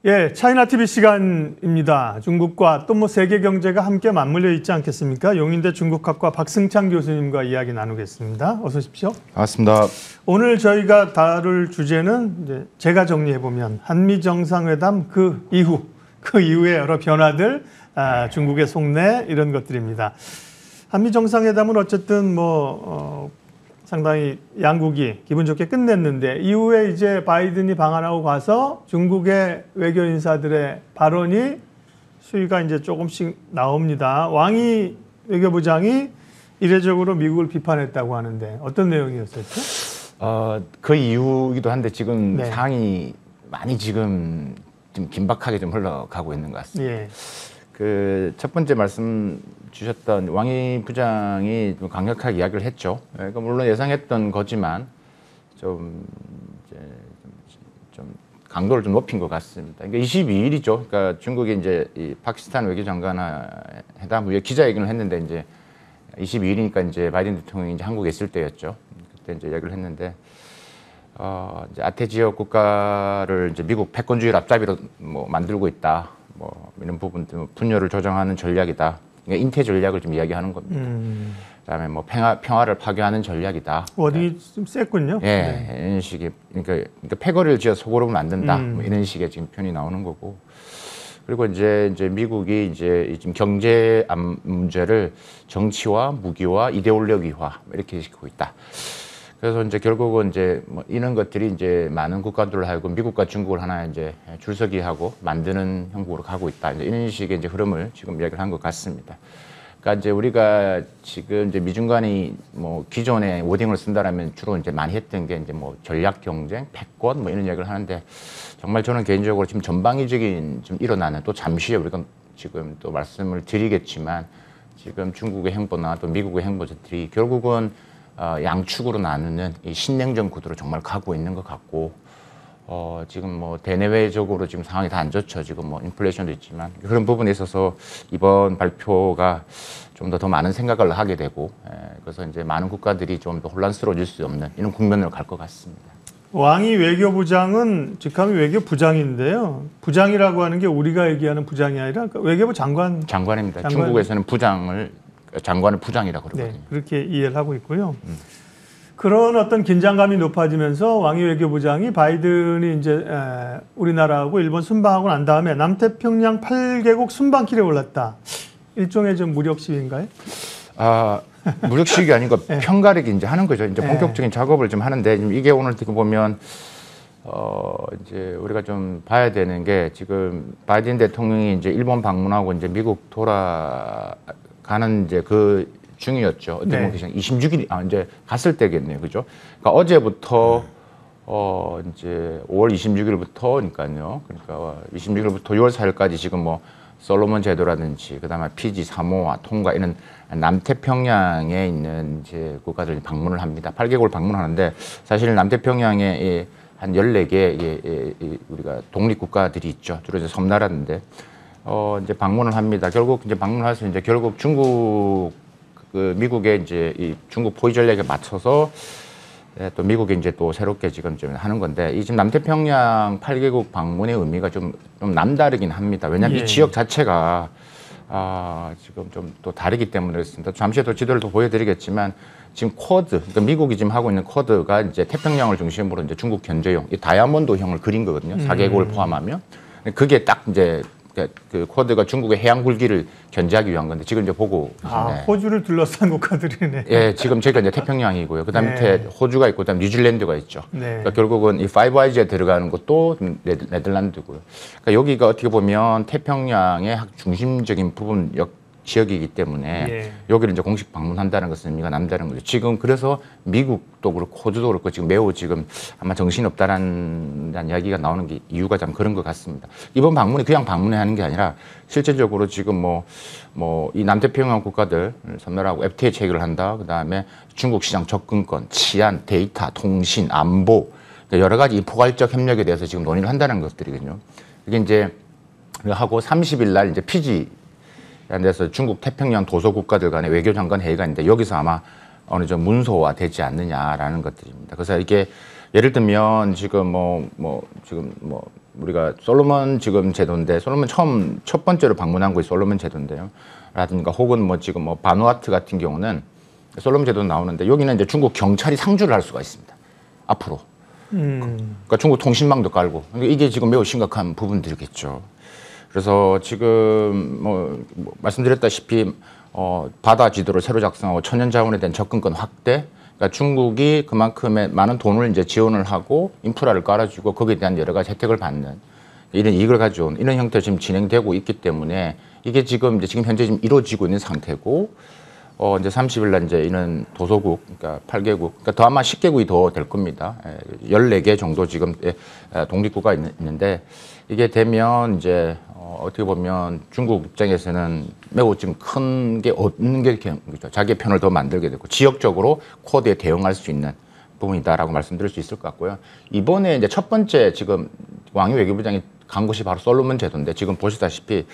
예, 차이나 TV 시간입니다. 중국과 또 뭐 세계 경제가 함께 맞물려 있지 않겠습니까? 용인대 중국학과 박승창 교수님과 이야기 나누겠습니다. 어서 오십시오. 반갑습니다. 오늘 저희가 다룰 주제는 이제 제가 정리해 보면 한미 정상회담 그 이후의 여러 변화들, 중국의 속내 이런 것들입니다. 한미 정상회담은 어쨌든 상당히 양국이 기분 좋게 끝냈는데 이후에 이제 바이든이 방한하고 가서 중국의 외교 인사들의 발언이 수위가 이제 조금씩 나옵니다. 왕이 외교부장이 이례적으로 미국을 비판했다고 하는데 어떤 내용이었었죠? 그 이유이기도 한데 지금 네. 상황이 많이 지금 좀 긴박하게 좀 흘러가고 있는 것 같습니다. 예. 그 첫 번째 말씀 주셨던 왕이 부장이 좀 강력하게 이야기를 했죠. 그러니까 물론 예상했던 거지만 좀 강도를 좀 높인 것 같습니다. 그러니까 22일이죠. 그러니까 중국이 이제 이 파키스탄 외교장관 회담 후에 기자회견을 했는데 이제 22일이니까 이제 바이든 대통령이 이제 한국에 있을 때였죠. 그때 이제 이야기를 했는데 이제 아태 지역 국가를 이제 미국 패권주의 앞잡이로 만들고 있다. 이런 부분들 분열을 조장하는 전략이다. 그러니까 인태 전략을 좀 이야기하는 겁니다. 그다음에 평화를 파괴하는 전략이다. 어디 좀 셌군요. 예, 네. 이런 식의 그러니까 패거리를 지어 소고로 만든다. 이런 식의 지금 표현이 나오는 거고. 그리고 이제 미국이 이제 지금 경제 문제를 정치와 무기와 이데올로기화 이렇게 시키고 있다. 그래서 이제 결국은 이제 이런 것들이 이제 많은 국가들을 하여금 미국과 중국을 하나 이제 줄서기하고 만드는 형국으로 가고 있다. 이제 이런 식의 이제 흐름을 지금 이야기를 한 것 같습니다. 그러니까 이제 우리가 지금 이제 미중 간이 기존에 워딩을 쓴다라면 주로 이제 많이 했던 게 이제 전략 경쟁, 패권 이런 이야기를 하는데 정말 저는 개인적으로 지금 전방위적인 좀 일어나는 또 잠시 후에 우리가 지금 또 말씀을 드리겠지만 지금 중국의 행보나 또 미국의 행보들이 결국은 양축으로 나누는 이 신냉전 구도로 정말 가고 있는 것 같고, 지금 대내외적으로 지금 상황이 다 안 좋죠. 지금 인플레이션도 있지만 그런 부분에 있어서 이번 발표가 좀 더 많은 생각을 하게 되고, 그래서 이제 많은 국가들이 좀 더 혼란스러워질 수 없는 이런 국면으로 갈 것 같습니다. 왕이 외교부장은 직함이 외교부장인데요. 부장이라고 하는 게 우리가 얘기하는 부장이 아니라 외교부 장관입니다. 중국에서는 장관을 부장이라고 그러거든요. 네, 그렇게 이해를 하고 있고요. 그런 어떤 긴장감이 높아지면서 왕이 외교부장이 바이든이 이제 우리나라하고 일본 순방하고 난 다음에 남태평양 8개국 순방길에 올랐다. 일종의 좀 무력 시위인가요? 무력 시위가 아니고 네. 편가르기 이제 하는 거죠. 이제 본격적인 작업을 좀 하는데 이게 오늘 어떻게 보면 이제 우리가 좀 봐야 되는 게 지금 바이든 대통령이 이제 일본 방문하고 이제 미국 돌아가는 이제 그 중이었죠. 어떻게 보면 26일 이제 갔을 때겠네요, 그죠? 그러니까 어제부터 이제 5월 26일부터니까요. 그러니까 26일부터 6월 4일까지 지금 솔로몬 제도라든지 그다음에 피지, 사모아, tonga 이런 남태평양에 있는 이제 국가들 방문을 합니다. 8개국을 방문하는데 사실 남태평양에 한 14개 우리가 독립 국가들이 있죠. 주로 이제 섬나라인데 이제 방문을 합니다. 결국 이제 방문해서 이제 결국 미국의 이제 이 중국 포위 전략에 맞춰서 또 미국이 이제 또 새롭게 지금 좀 하는 건데 이 지금 남태평양 8개국 방문의 의미가 좀 남다르긴 합니다. 왜냐하면 이 지역 자체가 지금 좀 또 다르기 때문에 그렇습니다. 잠시 후에 또 지도를 또 보여드리겠지만 지금 쿼드, 그러니까 미국이 지금 하고 있는 쿼드가 이제 태평양을 중심으로 이제 중국 견제용, 이 다이아몬드형을 그린 거거든요. 4개국을 포함하면. 그게 딱 이제 그 쿼드가 중국의 해양 굴기를 견제하기 위한 건데 지금 이제 보고 계시네. 호주를 둘러싼 국가들이네. 예, 지금 저희가 이제 태평양이고요. 그다음 밑에 호주가 있고 그다음 뉴질랜드가 있죠. 그러니까 결국은 이 파이브 아이즈에 들어가는 것도 네덜란드고요. 그러니까 여기가 어떻게 보면 태평양의 중심적인 부분 지역이기 때문에 여기를 이제 공식 방문한다는 것은 의미가 남다른 거죠. 지금 그래서 미국도 그렇고 호주도 그렇고 지금 매우 지금 아마 정신이 없다라는 이야기가 나오는 게 이유가 참 그런 것 같습니다. 이번 방문이 그냥 방문을 하는 게 아니라 실제적으로 지금 이 남태평양 국가들 섬나라하고 FTA 체결을 한다. 그다음에 중국 시장 접근권, 치안, 데이터, 통신, 안보 여러 가지 포괄적 협력에 대해서 지금 논의를 한다는 것들이거든요. 이게 이제 하고 30일 날 이제 피지 그래서 중국 태평양 도서 국가들 간의 외교장관 회의가 있는데 여기서 아마 어느 정도 문서화 되지 않느냐라는 것들입니다. 그래서 이게 예를 들면 지금 우리가 솔로몬 지금 제도인데 솔로몬 첫 번째로 방문한 곳이 솔로몬 제도인데요. 라든가 혹은 뭐 지금 뭐 바누아투 같은 경우는 솔로몬 제도 나오는데 여기는 이제 중국 경찰이 상주를 할 수가 있습니다. 앞으로. 그러니까 중국 통신망도 깔고 이게 지금 매우 심각한 부분들이겠죠. 그래서 지금 뭐 말씀드렸다시피 바다 지도를 새로 작성하고 천연 자원에 대한 접근권 확대. 그러니까 중국이 그만큼의 많은 돈을 이제 지원을 하고 인프라를 깔아주고 거기에 대한 여러 가지 혜택을 받는 이런 이익을 가져온 이런 형태로 지금 진행되고 있기 때문에 이게 지금 현재 지금 이루어지고 있는 상태고 이제 30일 날 이제 이런 도서국 그러니까 8개국 그러니까 더 아마 10개국이 더 될 겁니다. 14개 정도 지금 독립국가 있는데 이게 되면 이제 어떻게 보면 중국 입장에서는 매우 지금 큰 게 없는 게 그렇죠. 자기의 편을 더 만들게 되고 지역적으로 코드에 대응할 수 있는 부분이다라고 말씀드릴 수 있을 것 같고요. 이번에 이제 첫 번째 지금 왕이 외교부장이 간 곳이 바로 솔로몬 제도인데 지금 보시다시피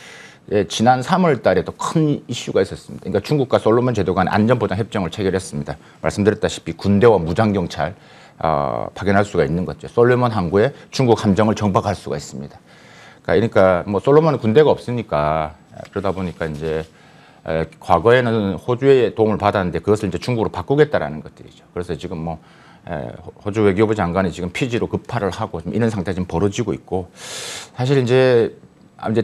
지난 3월 달에도 큰 이슈가 있었습니다. 그러니까 중국과 솔로몬 제도 간 안전보장 협정을 체결했습니다. 말씀드렸다시피 군대와 무장경찰 파견할 수가 있는 거죠. 솔로몬 항구에 중국 함정을 정박할 수가 있습니다. 그러니까 뭐 솔로몬은 군대가 없으니까 그러다 보니까 이제 과거에는 호주의 도움을 받았는데 그것을 이제 중국으로 바꾸겠다라는 것들이죠. 그래서 지금 뭐 호주 외교부 장관이 지금 피지로 급파를 하고 이런 상태가 지금 벌어지고 있고 사실 이제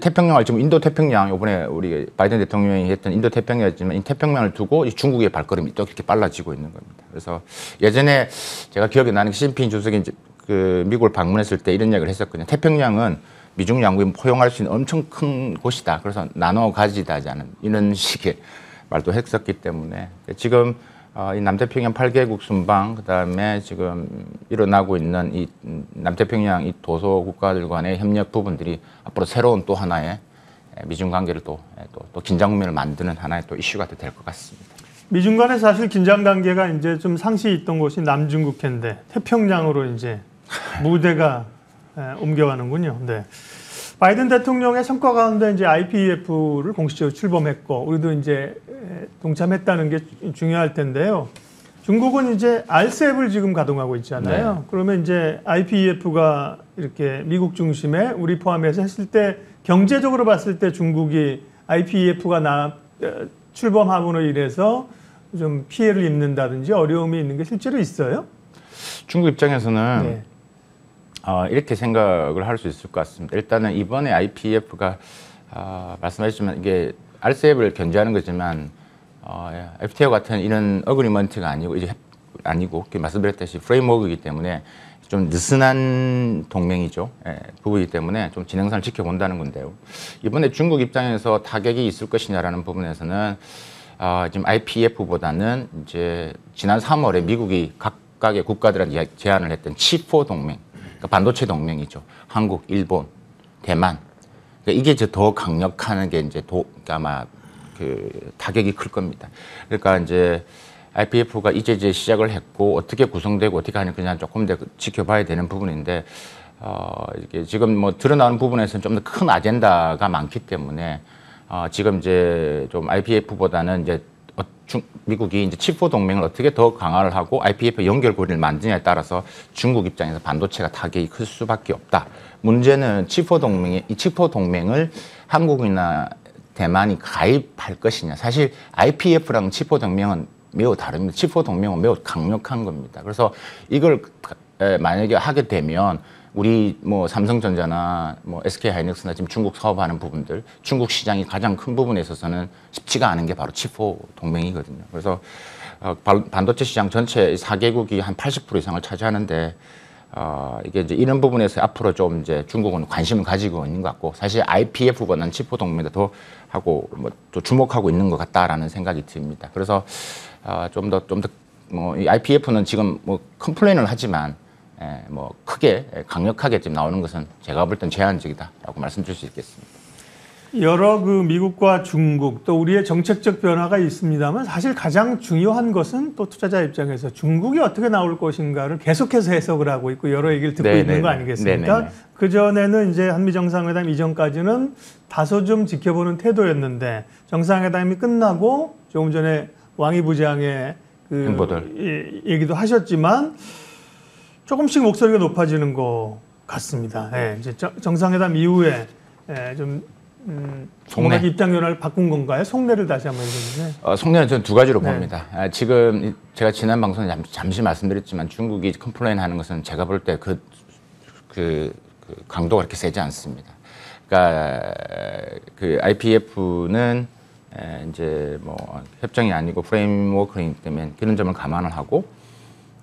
태평양을 지금 인도 태평양 이번에 우리 바이든 대통령이 했던 인도 태평양이었지만 이 태평양을 두고 이 중국의 발걸음이 또 이렇게 빨라지고 있는 겁니다. 그래서 예전에 제가 기억이 나는 시진핑 주석이 이제 그 미국을 방문했을 때 이런 이야기를 했었거든요. 태평양은 미중 양국이 포용할 수 있는 엄청 큰 곳이다. 그래서 나눠 가지다지 않은 이런 식의 말도 했었기 때문에 지금 이 남태평양 8개국 순방 그다음에 지금 일어나고 있는 이 남태평양 이 도서 국가들 간의 협력 부분들이 앞으로 새로운 또 하나의 미중 관계를 또 긴장 국면을 만드는 하나의 또 이슈가 될 것 같습니다. 미중 간에 사실 긴장 관계가 이제 좀 상시 있던 곳이 남중국해인데 태평양으로 이제 무대가 옮겨가는군요. 네. 바이든 대통령의 성과 가운데 이제 IPEF를 공식적으로 출범했고 우리도 이제 동참했다는 게 중요할 텐데요. 중국은 이제 RCEP을 지금 가동하고 있잖아요. 네. 그러면 이제 IPEF가 이렇게 미국 중심에 우리 포함해서 했을 때 경제적으로 봤을 때 중국이 IPEF가 출범함으로 인해서 좀 피해를 입는다든지 어려움이 있는 게 실제로 있어요? 중국 입장에서는 네. 이렇게 생각을 할 수 있을 것 같습니다. 일단은 이번에 IPEF가 말씀하셨지만 이게 RCEP을 견제하는 거지만 FTA와 같은 이런 어그리먼트가 아니고 말씀드렸듯이 프레임워크이기 때문에 좀 느슨한 동맹이죠. 부분이기 때문에 좀 진행상을 지켜본다는 건데요. 이번에 중국 입장에서 타격이 있을 것이냐라는 부분에서는 지금 IPEF보다는 이제 지난 3월에 미국이 각각의 국가들한테 제안을 했던 칩4 동맹. 그러니까 반도체 동맹이죠. 한국, 일본, 대만. 그러니까 이게 이제 더 강력한 게 이제 아마 그 타격이 클 겁니다. 그러니까 이제 IPEF가 이제 시작을 했고 어떻게 구성되고 어떻게 하는 그냥 조금 더 지켜봐야 되는 부분인데 이게 지금 뭐 드러나는 부분에서는 좀 더 큰 아젠다가 많기 때문에 지금 이제 좀 IPEF보다는 이제 미국이 이제 칩4 동맹을 어떻게 더 강화를 하고 IPEF 연결고리를 만드냐에 따라서 중국 입장에서 반도체가 타격이 클 수밖에 없다. 문제는 칩4 동맹을 한국이나 대만이 가입할 것이냐. 사실 IPEF랑 칩4 동맹은 매우 다릅니다. 칩4 동맹은 매우 강력한 겁니다. 그래서 이걸 만약에 하게 되면 우리 뭐 삼성전자나 뭐 SK하이닉스나 지금 중국 사업하는 부분들, 중국 시장이 가장 큰 부분에 있어서는 쉽지가 않은 게 바로 칩4 동맹이거든요. 그래서 반도체 시장 전체 4개국이 한 80% 이상을 차지하는데 이게 이제 이런 부분에서 앞으로 좀 이제 중국은 관심을 가지고 있는 것 같고 사실 IPEF보다는 칩4 동맹에 더 하고 뭐 또 주목하고 있는 것 같다라는 생각이 듭니다. 그래서 좀 더 뭐 이 IPEF는 지금 뭐 컴플레인을 하지만 뭐 크게 강력하게 지금 나오는 것은 제가 볼 땐 제한적이다라고 말씀드릴 수 있겠습니다. 여러 그 미국과 중국 또 우리의 정책적 변화가 있습니다만 사실 가장 중요한 것은 또 투자자 입장에서 중국이 어떻게 나올 것인가를 계속해서 해석을 하고 있고 여러 얘기를 듣고 있는 거 아니겠습니까? 그 전에는 이제 한미 정상회담 이전까지는 다소 좀 지켜보는 태도였는데 정상회담이 끝나고 조금 전에 왕이 부장의 그 얘기도 하셨지만 조금씩 목소리가 높아지는 거 같습니다. 예, 이제 정상회담 이후에 좀 속내 입장 변화를 바꾼 건가요? 속내를 다시 한번 해주세요. 속내는 저는 두 가지로 봅니다. 지금 제가 지난 방송에 잠시 말씀드렸지만 중국이 컴플레인 하는 것은 제가 볼 때 그 강도가 그렇게 세지 않습니다. 그러니까 그 IPEF는 이제 뭐 협정이 아니고 프레임워크이기 때문에 그런 점을 감안을 하고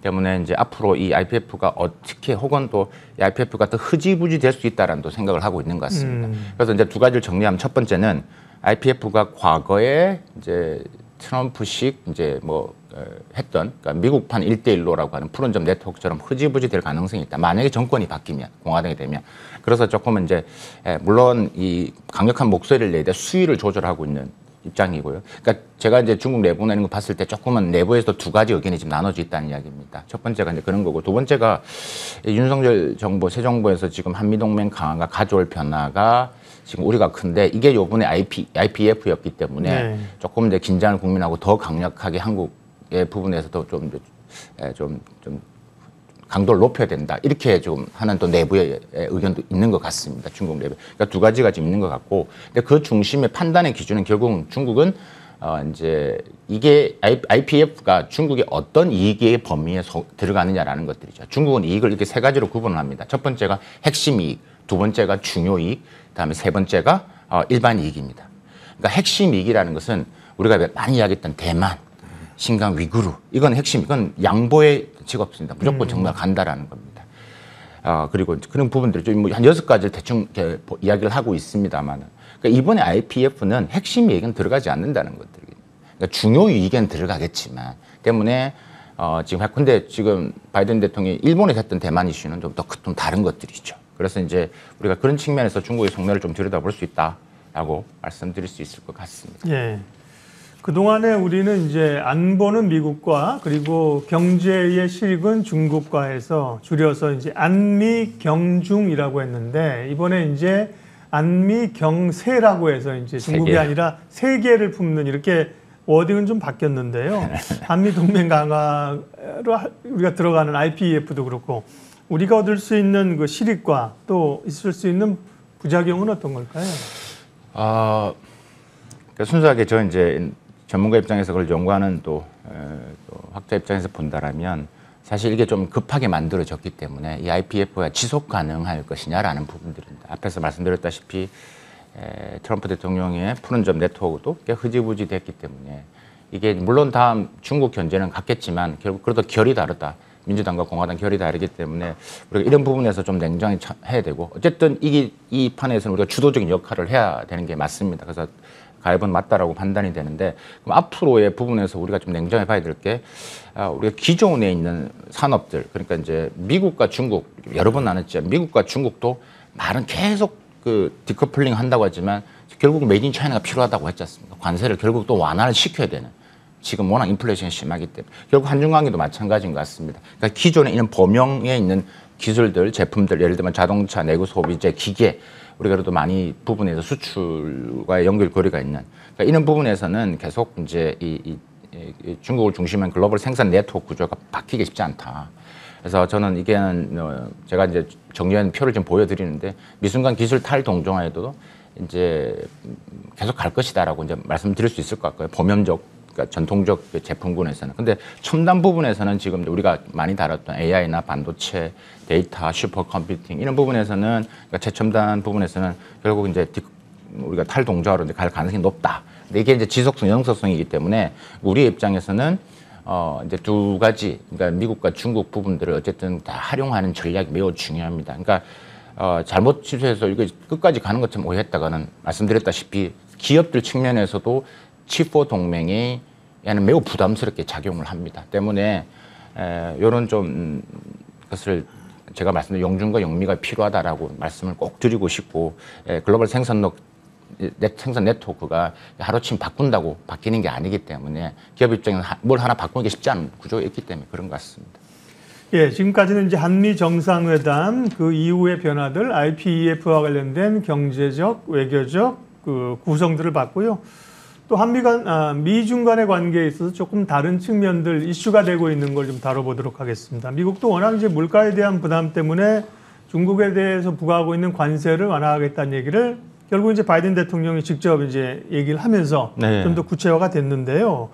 때문에 이제 앞으로 이 IPF가 어떻게 혹은 또 이 IPF가 더 흐지부지 될 수 있다라는 또 생각을 하고 있는 것 같습니다. 그래서 이제 두 가지를 정리하면 첫 번째는 IPF가 과거에 이제 트럼프식 이제 뭐 했던 그러니까 미국판 1대1로라고 하는 푸른점 네트워크처럼 흐지부지 될 가능성이 있다. 만약에 정권이 바뀌면 공화당이 되면 그래서 조금은 이제 물론 이 강력한 목소리를 내되 수위를 조절하고 있는 입장이고요. 그러니까 제가 이제 중국 내부 내는 거 봤을 때 조금은 내부에서 두 가지 의견이 지금 나눠져 있다는 이야기입니다. 첫 번째가 이제 그런 거고 두 번째가 윤석열 정부 새 정부에서 지금 한미동맹 강화가 가져올 변화가 지금 우리가 큰데 이게 요번에 IPEF였기 때문에 조금 이제 긴장을 국민하고 더 강력하게 한국의 부분에서도 좀 강도를 높여야 된다. 이렇게 좀 하는 또 내부의 의견도 있는 것 같습니다. 중국 내부. 그러니까 두 가지가 지금 있는 것 같고, 근데 그 중심의 판단의 기준은 결국은 중국은 이제 이게 IPEF가 중국의 어떤 이익의 범위에 들어가느냐라는 것들이죠. 중국은 이익을 이렇게 세 가지로 구분을 합니다. 첫 번째가 핵심 이익, 두 번째가 중요 이익, 그다음에 세 번째가 일반 이익입니다. 그러니까 핵심 이익이라는 것은 우리가 많이 이야기했던 대만, 신강, 위구르 이건 핵심, 이건 양보의 가치가 없습니다. 무조건 정말 간다라는 겁니다. 그리고 그런 부분들이 좀 한 6가지를 대충 이야기를 하고 있습니다만, 그러니까 이번에 IPEF는 핵심 이익은 들어가지 않는다는 것들이에요. 그러니까 중요 이익은 들어가겠지만 때문에 근데 지금 바이든 대통령이 일본에서 했던 대만 이슈는 좀 다른 것들이죠. 그래서 이제 우리가 그런 측면에서 중국의 속내를 좀 들여다볼 수 있다라고 말씀드릴 수 있을 것 같습니다. 예. 그동안에 우리는 이제 안보는 미국과 그리고 경제의 실익은 중국과 해서 줄여서 이제 안미경중이라고 했는데 이번에 이제 안미경세라고 해서 이제 중국이 아니라 세계를 품는 이렇게 워딩은 좀 바뀌었는데요. 한미동맹 강화로 우리가 들어가는 IPEF도 그렇고 우리가 얻을 수 있는 그 실익과 또 있을 수 있는 부작용은 어떤 걸까요? 그러니까 순수하게 저 이제 전문가 입장에서 그걸 연구하는 또 학자 입장에서 본다라면 사실 이게 좀 급하게 만들어졌기 때문에 이 IPEF가 지속 가능할 것이냐라는 부분들입니다. 앞에서 말씀드렸다시피 트럼프 대통령의 푸른점 네트워크도 꽤 흐지부지 됐기 때문에 이게 물론 다음 중국 견제는 같겠지만 결국 그래도 결이 다르다. 민주당과 공화당 결이 다르기 때문에 우리가 이런 부분에서 좀 냉정히 해야 되고 어쨌든 이 판에서는 우리가 주도적인 역할을 해야 되는 게 맞습니다. 그래서 가입은 맞다라고 판단이 되는데 그럼 앞으로의 부분에서 우리가 좀 냉정해 봐야 될 게 우리가 기존에 있는 산업들 그러니까 이제 미국과 중국 여러 번 나눴죠. 미국과 중국도 말은 계속 그 디커플링 한다고 하지만 결국 메이드 인 차이나가 필요하다고 했지 않습니까? 관세를 결국 또 완화를 시켜야 되는. 지금 워낙 인플레이션이 심하기 때문에 결국 한중 관계도 마찬가지인 것 같습니다. 그러니까 기존에 있는 범용에 있는 기술들, 제품들, 예를 들면 자동차, 내구 소비재, 기계 우리가 그래도 많이 부분에서 수출과의 연결고리가 있는 그러니까 이런 부분에서는 계속 이제 이 중국을 중심한 글로벌 생산 네트워크 구조가 바뀌기 쉽지 않다. 그래서 저는 이게 제가 이제 정리한 표를 좀 보여드리는데 미순간 기술 탈동종화에도 이제 계속 갈 것이다라고 이제 말씀드릴 수 있을 것 같고요. 범용적 그러니까 전통적 제품군에서는. 근데 첨단 부분에서는 지금 우리가 많이 다뤘던 AI나 반도체, 데이터, 슈퍼컴퓨팅 이런 부분에서는 그러니까 최첨단 부분에서는 결국 이제 우리가 탈동조화로 갈 가능성이 높다. 근데 이게 이제 지속성, 영속성이기 때문에 우리 입장에서는 이제 두 가지 그러니까 미국과 중국 부분들을 어쨌든 다 활용하는 전략이 매우 중요합니다. 그러니까 잘못 취소해서 이거 끝까지 가는 것처럼 오해했다가는 말씀드렸다시피 기업들 측면에서도 칩4 동맹이 얘는 매우 부담스럽게 작용을 합니다. 때문에 이런 좀 것을 제가 말씀드린 영준과 영미가 필요하다라고 말씀을 꼭 드리고 싶고 글로벌 생산 네트워크가 하루아침 바꾼다고 바뀌는 게 아니기 때문에 기업 입장에서 뭘 하나 바꾸는 게 쉽지 않은 구조가 있기 때문에 그런 것 같습니다. 예, 지금까지는 이제 한미 정상회담 그 이후의 변화들 IPEF와 관련된 경제적, 외교적 그 구성들을 봤고요. 또 미중 간의 관계에 있어서 조금 다른 측면들 이슈가 되고 있는 걸 좀 다뤄보도록 하겠습니다. 미국도 워낙 이제 물가에 대한 부담 때문에 중국에 대해서 부과하고 있는 관세를 완화하겠다는 얘기를 결국 이제 바이든 대통령이 직접 이제 얘기를 하면서 네. 좀 더 구체화가 됐는데요.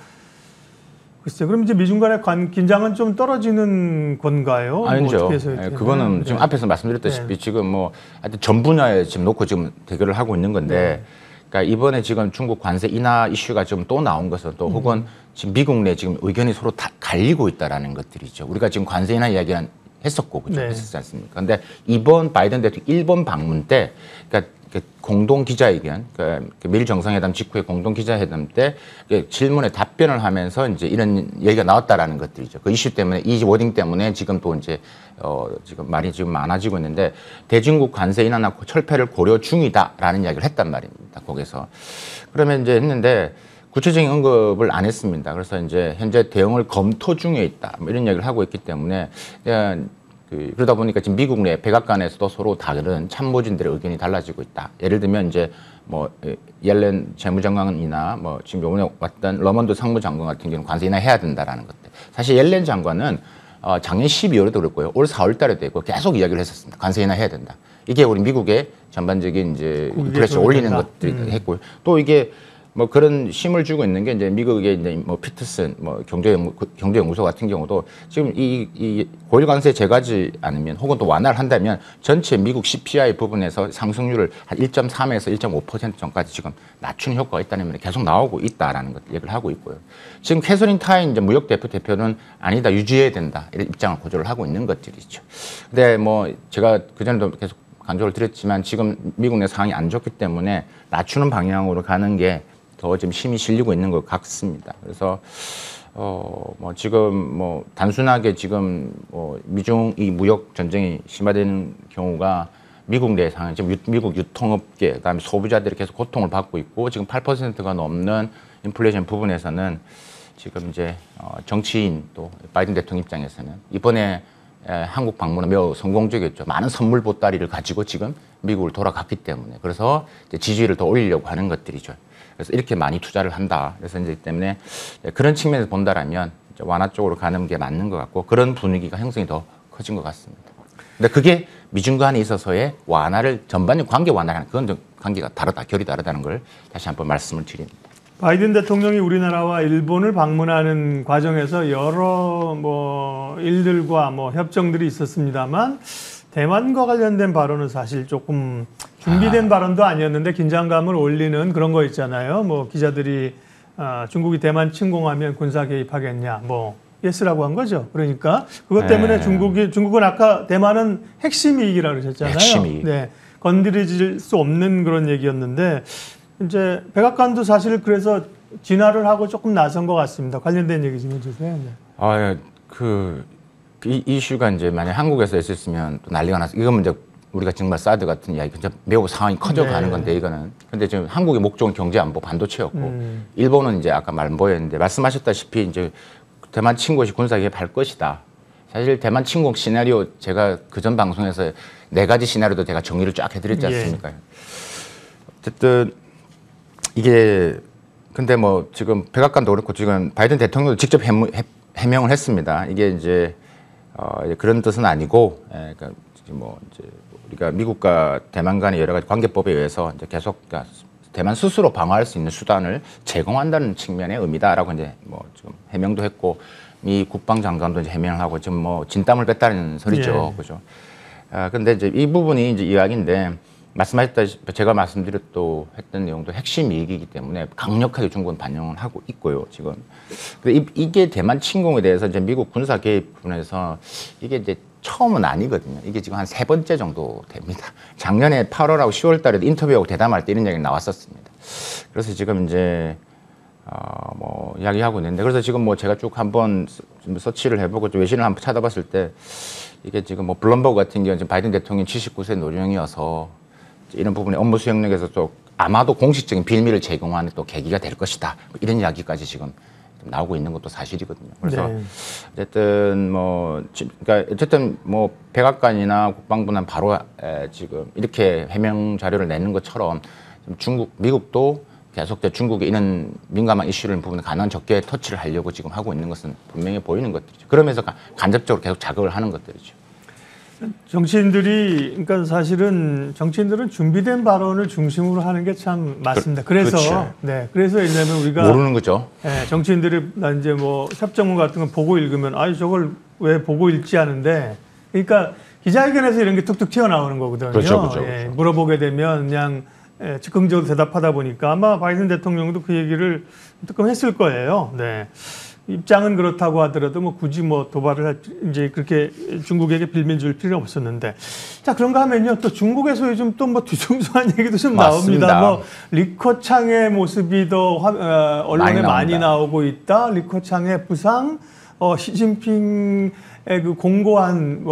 글쎄요. 그럼 이제 미중 간의 긴장은 좀 떨어지는 건가요? 아니죠. 뭐 어떻게 해서 네, 그거는 지금 앞에서 말씀드렸다시피 지금 뭐 하여튼 전 분야에 지금 놓고 지금 대결을 하고 있는 건데, 그러니까 이번에 지금 중국 관세 인하 이슈가 좀 또 나온 것은 또 혹은 지금 미국 내 지금 의견이 서로 다 갈리고 있다라는 것들이죠. 우리가 지금 관세 인하 이야기는 했었고, 그죠? 네. 했었지 않습니까? 근데 이번 바이든 대통령 일본 방문 때, 그러니까 공동 기자회견, 그러니까 미일 정상회담 직후에 공동 기자회담 때 질문에 답변을 하면서 이제 이런 얘기가 나왔다라는 것들이죠. 그 이슈 때문에 이 워딩 때문에 지금 또 이제 지금 말이 지금 많아지고 있는데 대중국 관세 인하나 철폐를 고려 중이다라는 이야기를 했단 말입니다. 거기서 그러면 이제 했는데 구체적인 언급을 안 했습니다. 그래서 이제 현재 대응을 검토 중에 있다 뭐 이런 이야기를 하고 있기 때문에 그러다 보니까 지금 미국 내 백악관에서도 서로 다른 참모진들의 의견이 달라지고 있다. 예를 들면 이제 뭐 옐렌 재무장관이나 뭐 지금 요번에 왔던 러먼드 상무장관 같은 경우는 관세 인하해야 된다라는 것들. 사실 옐렌 장관은 작년 12월에도 그랬고요, 올 4월달에도 있고 계속 이야기를 했었습니다. 관세 인하해야 된다. 이게 우리 미국의 전반적인 이제 인플레이션 올리는 것들이 했고요. 또 이게 뭐 그런 힘을 주고 있는 게 이제 미국의 이제 뭐 피터슨 뭐 경제연구소 같은 경우도 지금 이 고일 관세 제거하지 않으면 혹은 또 완화를 한다면 전체 미국 CPI 부분에서 상승률을 한 1.3에서 1.5% 전까지 지금 낮추는 효과가 있다는 면에 계속 나오고 있다라는 것 얘기를 하고 있고요. 지금 캐서린 타인 이제 무역 대표는 아니다, 유지해야 된다 이런 입장을 고조를 하고 있는 것들이죠. 근데 뭐 제가 그전에도 계속 강조를 드렸지만 지금 미국 내 상황이 안 좋기 때문에 낮추는 방향으로 가는 게 더 좀 힘이 실리고 있는 것 같습니다. 그래서 뭐 지금 뭐 단순하게 지금 미중 이 무역 전쟁이 심화되는 경우가 미국 내 상황, 지금 미국 유통업계, 그다음에 소비자들이 계속 고통을 받고 있고 지금 8%가 넘는 인플레이션 부분에서는 지금 이제 정치인 또 바이든 대통령 입장에서는 이번에 한국 방문은 매우 성공적이었죠. 많은 선물 보따리를 가지고 지금 미국을 돌아갔기 때문에 그래서 이제 지지율을 더 올리려고 하는 것들이죠. 그래서 이렇게 많이 투자를 한다. 그래서 이제 때문에 그런 측면에서 본다라면 이제 완화 쪽으로 가는 게 맞는 것 같고 그런 분위기가 형성이 더 커진 것 같습니다. 근데 그게 미중 간에 있어서의 완화를 전반적 관계 완화라는 그건 좀 관계가 다르다, 결이 다르다는 걸 다시 한번 말씀을 드립니다. 바이든 대통령이 우리나라와 일본을 방문하는 과정에서 여러 뭐 일들과 뭐 협정들이 있었습니다만 대만과 관련된 발언은 사실 조금 준비된 발언도 아니었는데 긴장감을 올리는 그런 거 있잖아요. 뭐 기자들이 중국이 대만 침공하면 군사 개입하겠냐, 뭐 예스라고 한 거죠. 그러니까 그것 때문에 중국은 아까 대만은 핵심 이익이라고 그러셨잖아요. 핵심 이익. 네, 건드려질 수 없는 그런 얘기였는데 이제 백악관도 사실 그래서 진화를 하고 조금 나선 것 같습니다. 관련된 얘기 좀 해주세요. 네. 이 이슈가 이제 만약 한국에서 있었으면 또 난리가 났어. 이건 이제 우리가 정말 사드 같은 이야기, 진짜 매우 상황이 커져가는 건데 이거는. 근데 지금 한국의 목적은 경제 안보, 반도체였고 일본은 이제 아까 말보였는데 말씀하셨다시피 이제 대만 침공시 군사 개입할 것이다. 사실 대만 침공 시나리오 제가 그전 방송에서 4가지 시나리오도 제가 정리를 쫙 해드렸지 않습니까? 어쨌든 이게 근데 뭐 지금 백악관도 그렇고 지금 바이든 대통령도 직접 해명을 했습니다. 이게 이제 그런 뜻은 아니고, 그러니까 뭐 이제 우리가 미국과 대만 간의 여러 가지 관계법에 의해서 이제 계속 그러니까 대만 스스로 방어할 수 있는 수단을 제공한다는 측면의 의미다라고 이제 뭐 지금 해명도 했고, 미 국방장관도 이제 해명을 하고 지금 뭐 진땀을 뺐다는 소리죠, 그죠? 근데 이제 이 부분이 이제 이야기인데. 말씀하셨다시피 제가 했던 내용도 핵심 이익이기 때문에 강력하게 중국은 반영을 하고 있고요, 지금. 근데 이게 대만 침공에 대해서 이제 미국 군사 개입 부분에서 이게 이제 처음은 아니거든요. 이게 지금 한 3번째 정도 됩니다. 작년에 8월하고 10월 달에도 인터뷰하고 대담할 때 이런 얘기가 나왔었습니다. 그래서 지금 이제 뭐 이야기하고 있는데 그래서 지금 뭐 제가 쭉 한번 좀 서치를 해보고 좀 외신을 한번 찾아봤을 때 이게 지금 뭐 블룸버그 같은 경우는 지금 바이든 대통령 79세 노령이어서 이런 부분에 업무 수행력에서 또 아마도 공식적인 빌미를 제공하는 또 계기가 될 것이다. 이런 이야기까지 지금 나오고 있는 것도 사실이거든요. 그래서 어쨌든 뭐 백악관이나 국방부는 바로 지금 이렇게 해명 자료를 내는 것처럼 미국도 계속 중국의 이런 민감한 이슈를 부분에 가능한 적게 터치를 하려고 지금 하고 있는 것은 분명히 보이는 것들이죠. 그러면서 간접적으로 계속 자극을 하는 것들이죠. 정치인들이 그러니까 사실은 정치인들은 준비된 발언을 중심으로 하는 게 참 맞습니다. 그래서 그렇죠. 네, 그래서 왜냐하면 우리가 모르는 거죠. 네, 정치인들이 나 이제 뭐 협정문 같은 거 보고 읽으면 아이 저걸 왜 보고 읽지 않은데 그러니까 기자회견에서 이런 게 툭툭 튀어나오는 거거든요. 그렇죠. 물어보게 되면 그냥 즉흥적으로 대답하다 보니까 아마 바이든 대통령도 그 얘기를 조금 했을 거예요. 네. 입장은 그렇다고 하더라도 뭐 굳이 뭐 도발을 이제 그렇게 중국에게 빌밀 줄 필요는 없었는데 자 그런가 하면요 또 중국에서 요즘 또 뭐 뒤숭숭한 얘기도 좀 맞습니다. 나옵니다. 뭐 리커창의 모습이 더 언론에 많이 나오고 있다. 리커창의 부상, 시진핑의 그 공고한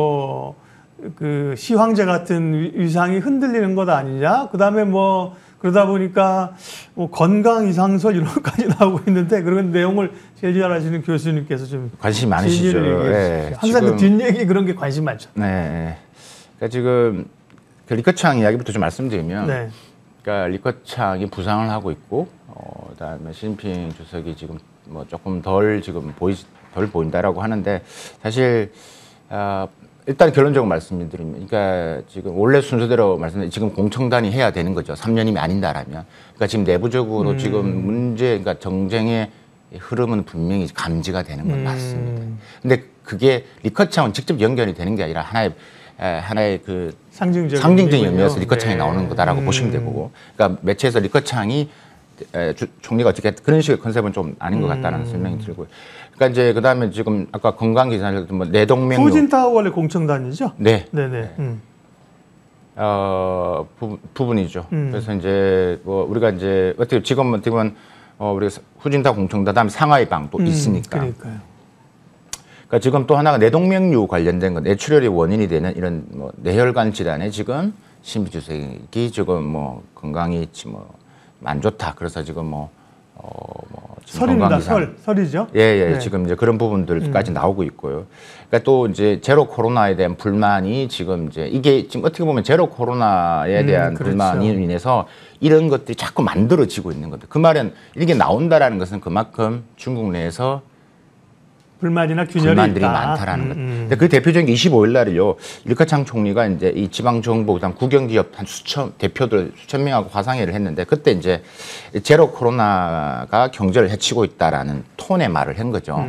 그 시황제 같은 위상이 흔들리는 것 아니냐. 그다음에 뭐 그러다 보니까 뭐 건강 이상설 이런 것까지 나오고 있는데 그런 내용을 제일 잘 아시는 교수님께서 좀 관심이 많으시죠. 네, 항상 그 뒷얘기 그런 게 관심 많죠. 네. 그러니까 지금 그 리커창 이야기부터 좀 말씀드리면, 네. 그러니까 리커창이 부상을 하고 있고, 그다음에 시진핑 주석이 지금 뭐 조금 덜 보인다라고 하는데 사실 일단 결론적으로 말씀드리면, 그러니까 지금 원래 순서대로 말씀드리면 지금 공청단이 해야 되는 거죠. 3년이면 아닌다라면. 그러니까 지금 내부적으로 지금 그러니까 정쟁의 흐름은 분명히 감지가 되는 건 맞습니다. 근데 그게 리커창은 직접 연결이 되는 게 아니라 하나의 그 상징적인 의미에서 리커창이 나오는 거다라고 보시면 되고, 그러니까 매체에서 리커창이 총리가 어떻게 그런 식의 컨셉은 좀 아닌 것 같다는 설명이 들고요. 그러니까 이제 그다음에 지금 아까 건강 기사에서도 뭐 내동맥류 후진타오 원래 공청단이죠? 네. 네네. 부분이죠. 그래서 이제 뭐 우리가 이제 어떻게 지금은 우리가 후진타오 공청단 다음에 상하이방도 있으니까. 그러니까요. 그러니까 지금 또 하나가 내동맥류 관련된 건 뇌출혈의 원인이 되는 이런 뭐 뇌혈관 질환에 지금 신비 주석이 지금 뭐 건강이 뭐 안 좋다. 그래서 지금 설입니다. 설이죠. 예. 네. 지금 이제 그런 부분들까지 나오고 있고요. 그러니까 또 이제 제로 코로나에 대한 불만이 지금 이제 이게 지금 어떻게 보면 제로 코로나에 대한 그렇죠. 불만이 인해서 이런 것들이 자꾸 만들어지고 있는 겁니다. 그 말은 이게 나온다라는 것은 그만큼 중국 내에서 불만이나 균열이 불만들이 있다. 많다라는 것. 근데 그 대표적인 게 25일 날을요. 리커창 총리가 이제 이 지방 정부 그다음 국영기업 한 대표들 수천 명하고 화상회의를 했는데 그때 이제 제로 코로나가 경제를 해치고 있다라는 톤의 말을 한 거죠.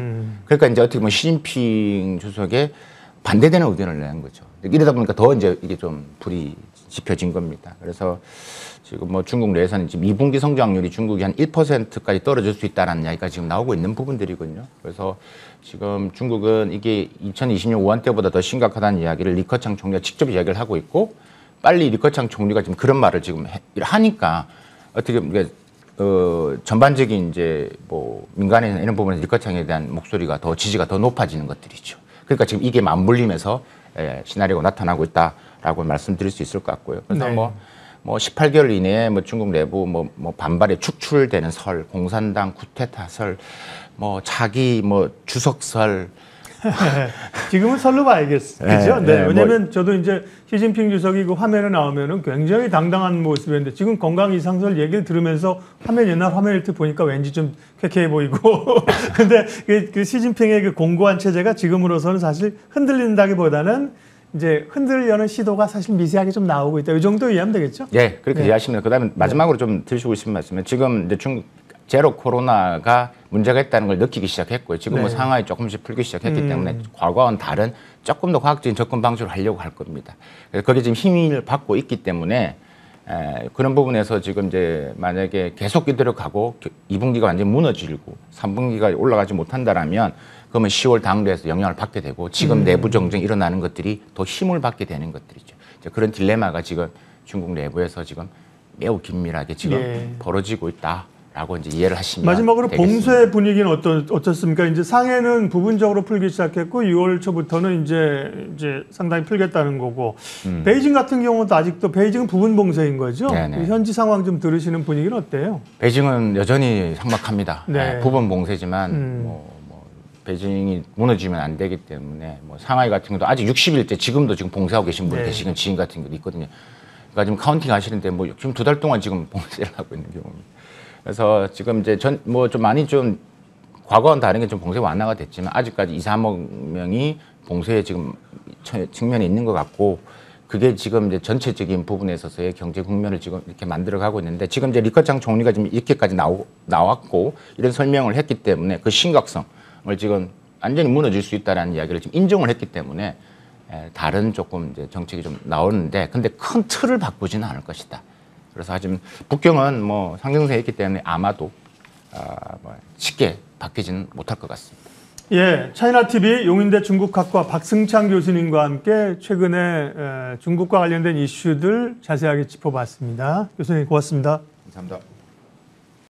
그러니까 이제 어떻게 보면 시진핑 주석에 반대되는 의견을 낸 거죠. 이러다 보니까 더 이제 이게 좀 불이 지펴진 겁니다. 그래서 지금 뭐 중국 내에서는 지금 2분기 성장률이 중국이 한 1%까지 떨어질 수 있다는 이야기가 지금 나오고 있는 부분들이거든요. 그래서 지금 중국은 이게 2020년 5월 때보다 더 심각하다는 이야기를 리커창 총리가 직접 이야기를 하고 있고 빨리 리커창 총리가 지금 그런 말을 지금 하니까 어떻게 보면 전반적인 이제 뭐 민간에 이런 부분에서 리커창에 대한 목소리가 더 지지가 더 높아지는 것들이죠. 그러니까 지금 이게 맞물리면서 시나리오가 나타나고 있다라고 말씀드릴 수 있을 것 같고요. 그래서 네. 뭐 18개월 이내에 뭐 중국 내부 뭐 반발에 축출되는 설, 공산당 쿠데타 설, 뭐 자기 뭐 주석설. 지금은 설로 봐야겠죠. 네, 네. 왜냐하면 저도 이제 시진핑 주석이 그 화면에 나오면은 굉장히 당당한 모습이었는데 지금 건강 이상설 얘기를 들으면서 옛날 화면을 보니까 왠지 좀 쾌쾌해 보이고. 근데 그 시진핑의 그 공고한 체제가 지금으로서는 사실 흔들린다기보다는 이제 흔들려는 시도가 사실 미세하게 좀 나오고 있다. 이 정도 이해하면 되겠죠? 예, 그렇게 이해하시면 그다음에 마지막으로 좀 드리고 싶은 말씀은 지금 이제 중국 제로 코로나가 문제가 있다는 걸 느끼기 시작했고요. 지금 뭐 상황이 조금씩 풀기 시작했기 때문에 과거와는 다른 조금 더 과학적인 접근 방식으로 하려고 할 겁니다. 그래서 거기에 지금 힘을 받고 있기 때문에 그런 부분에서 지금 이제 만약에 계속 이대로 가고 2분기가 완전히 무너지고 3분기가 올라가지 못한다라면 그러면 10월 당대에서 영향을 받게 되고 지금 내부 정쟁이 일어나는 것들이 더 힘을 받게 되는 것들이죠. 그런 딜레마가 지금 중국 내부에서 지금 매우 긴밀하게 지금 벌어지고 있다라고 이제 이해를 하시면 마지막으로 되겠습니다. 봉쇄 분위기는 어떻습니까? 이제 상해는 부분적으로 풀기 시작했고 6월 초부터는 이제 상당히 풀겠다는 거고 베이징 같은 경우도 아직도 베이징은 부분 봉쇄인 거죠. 네네. 현지 상황 좀 들으시는 분위기는 어때요? 베이징은 여전히 삭막합니다. 네. 부분 봉쇄지만 베이징이 무너지면 안 되기 때문에 뭐 상하이 같은 경우도 아직 60일째 지금도 지금 봉쇄하고 계신 분 계시는 지인 같은 경우도 있거든요. 그러니까 지금 카운팅 하시는데 뭐 지금 2달 동안 지금 봉쇄를 하고 있는 경우입니다. 그래서 지금 이제 좀 많이 좀 과거와는 다른 게 좀 봉쇄 완화가 됐지만 아직까지 2, 3억 명이 봉쇄에 지금 측면이 있는 것 같고 그게 지금 이제 전체적인 부분에 있어서의 경제 국면을 지금 이렇게 만들어가고 있는데 지금 이제 리커창 총리가 지금 이렇게까지 나왔고 이런 설명을 했기 때문에 그 심각성을 지금 완전히 무너질 수 있다라는 이야기를 지금 인정을 했기 때문에 다른 조금 이제 정책이 좀 나오는데 근데 큰 틀을 바꾸지는 않을 것이다. 그래서 하지만 북경은 뭐 상경세에 있기 때문에 아마도 뭐 쉽게 바뀌지는 못할 것 같습니다. 예, 차이나TV 용인대 중국학과 박승창 교수님과 함께 최근에 중국과 관련된 이슈들 자세하게 짚어봤습니다. 교수님 고맙습니다. 감사합니다.